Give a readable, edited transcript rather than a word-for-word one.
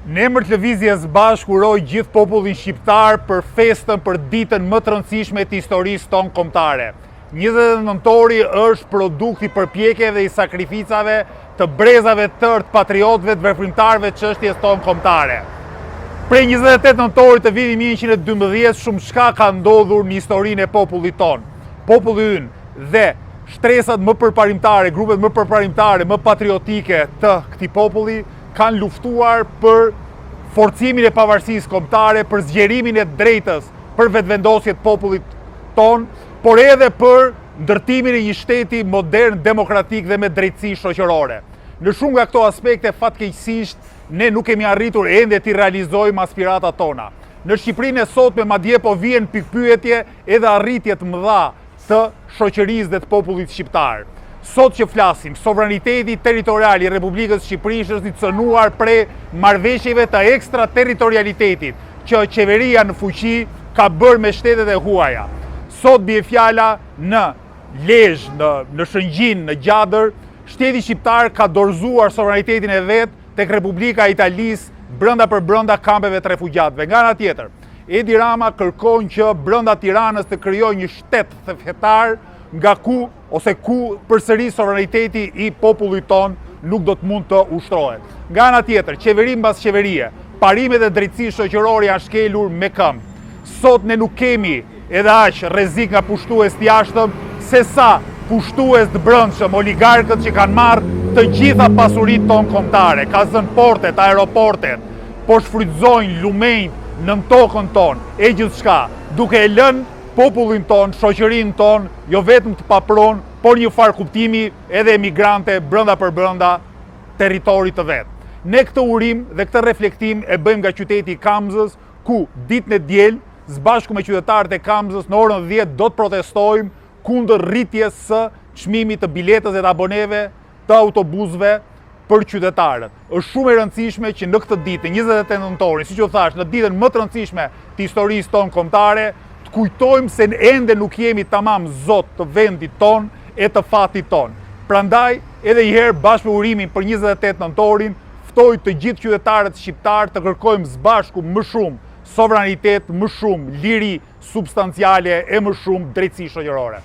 Në emër të lëvizjes bashkë uroj gjithë popullin shqiptar për festën për ditën më të rëndësishme të historisë tonë kombëtare. 29 nëntori është produkti i përpjekjeve dhe i sakrificave të brezave tërë të patriotëve të veprimtarëve të çështjes tonë kombëtare. Prej 28 nëntorit të vitit 1912 shumë çka ka ndodhur në historinë e popullit tonë. Populli ynë dhe shtresat më përparimtare, grupet më përparimtare, më patriotike të këtij populli kanë luftuar për forcimin e pavarësisë kombëtare, për zgjerimin e drejtës, për vetëvendosje të popullit ton, por edhe për ndërtimin e një shteti modern, demokratik dhe me drejtësi shoqërore. Në shumë nga këto aspekte, fatkeqësisht, ne nuk kemi arritur ende të realizojmë aspiratat tona. Në Shqipërinë e sotme madje po vjen pikpyetje edhe arritje të mëdha të shoqërisë dhe të popullit shqiptar. Sot që flasim, sovraniteti territorial i Republikës Shqipërisë është i cënuar prej marrëveshjeve të ekstraterritorialitetit që qeveria në fuqi ka bërë me shtetet e huaja. Sot bie fjala në Lezhë, në Shëngjin, në Gjadër, shteti shqiptar ka dorëzuar sovranitetin e vet tek Republika e Italisë brenda për brenda kampeve të refugjatëve. Nga ana tjetër, Edi Rama kërkon që brenda Tiranës të krijojë një shtet fetar nga ku përsëri sovraniteti i popullit ton nuk do të mund të ushtrohet. Nga ana tjetër, qeveri mbas qeverie, parimet e drejtësisë shoqërore janë shkelur me këmbë. Sot ne nuk kemi edhe aq rrezik nga pushtues të jashtëm, sesa pushtues të brendshëm, oligarkët që kanë marrë të gjitha pasuritë tonë kombëtare, ka zënë portet, aeroportet, po shfrytëzojnë lumenjt në tokën tonë, e gjithçka, duke e lënë popullin ton, shoqërinë ton, jo vetëm të papron, por një farë kuptimi edhe emigrante brenda për brenda territorit të vet. Ne këtë urim dhe këtë reflektim e bëjmë nga qyteti i Kamzës, ku ditën e diel, së bashku me qytetarët e Kamzës në orën 10 do të protestojmë kundër rritjes së çmimit të biletës dhe të aboneve të autobusëve për qytetarët. Është shumë e rëndësishme që në këtë ditë, 28 nëntorin, siç u thash, në ditën më të rëndësishme të historisë tonë kombëtare, të kujtojmë se ende nuk jemi tamam zot të vendit ton e të fatit ton. Prandaj, edhe një herë bashkë me urimin për 28 nëntorin, ftoj të gjithë qytetarët shqiptar të kërkojmë së bashku më shumë sovranitet, më shumë liri substanciale e më shumë drejtësi shoqërore.